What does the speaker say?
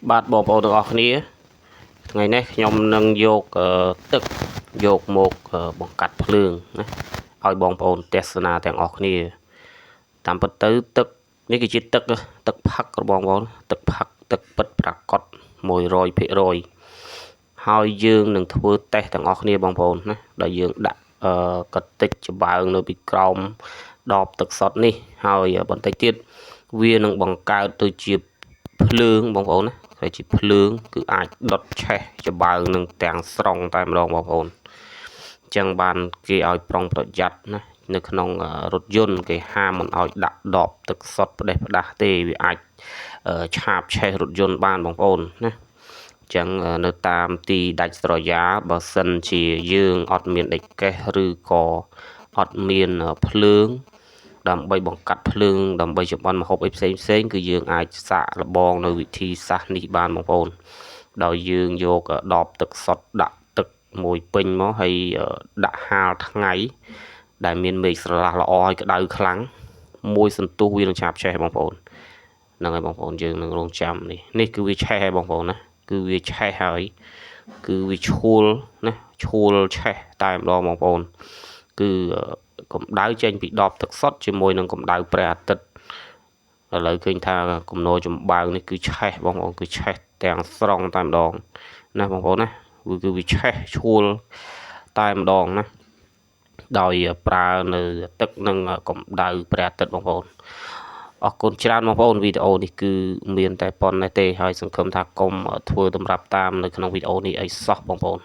បាទបងប្អូនទាំងអស់គ្នាថ្ងៃនេះខ្ញុំនឹងយកទឹកយកមកបង្កាត់ភ្លើងណាឲ្យបងប្អូនទស្សនាទាំងអស់គ្នាតាមពិតទៅទឹកនេះគឺជាទឹកផឹករបស់បងប្អូនទឹកផឹកទឹកពិតប្រាកដ 100% ហើយយើងនឹងធ្វើតេស្តទាំងអស់គ្នាបងប្អូនណាដែលយើងដាក់កតិចច្បើងនៅពីក្រោមដបទឹកសុទ្ធនេះហើយបន្តិចទៀតវានឹងបង្កើតទៅជាភ្លើងបងប្អូនណាហើយជាភ្លើងគឺអាចដុតឆេះច្បើងនឹងទាំងស្រុងតែម្ដងបងប្អូនអញ្ចឹងបានគេឲ្យប្រុងប្រយ័ត្នណានៅក្នុងរថយន្តគេហាមមិនឲ្យដាក់ដបទឹកសុទ្ធផ្ដេសផ្ដាស់ទេវាអាចឆាបឆេះរថយន្តបានបងប្អូនណាចឹងនៅតាមទីដាច់ស្រយាលបើសិនជាយើងអត់មានដេចកេះឬក៏អត់មានភ្លើងដើម្បីបង្កាត់ភ្លើងដើម្បីចម្អិនម្ហូបអីផ្សេងគឺយើងអាចសាកល្បងនៅវិធីសាស្ត្រនេះបានបងប្អូនដោយយើងយកដបទឹកសុទ្ធដាក់ទឹកមួយពេញមកហើយដាក់ហាលថ្ងៃដែលមានមេឃស្រឡះល្អឲ្យក្តៅខ្លាំងមួយសន្ទុះវានឹងឆាបឆេះបងប្អូនហ្នឹងហើយបងប្អូនយើងនឹងរងចាំនេះគឺវាឆេះហើយបងប្អូនណាគឺវាឆេះហើយគឺវាឈួលណាឈួលឆេះតែម្ដងបងប្អូនគឺកម្ដៅចេញពីដបទឹកសុទ្ធជាមួយនឹងកម្ដៅព្រះអាទិត្យឥឡូវឃើញថាគំនរចម្បាំងនេះគឺឆេះបងប្អូនគឺឆេះទាំងស្រុងតែម្ដងណាបងប្អូនណាគឺវាឆេះឈួលតែម្ដងណាដោយប្រើនៅទឹកនិងកម្ដៅព្រះអាទិត្យបងប្អូនអរគុណច្រើនបងប្អូនវីដេអូនេះគឺមានតែប៉ុណ្ណេះទេហើយសង្ឃឹមថាកុំធ្វើតម្រាប់តាមនៅក្នុងវីដេអូនេះអីសោះបងប្អូន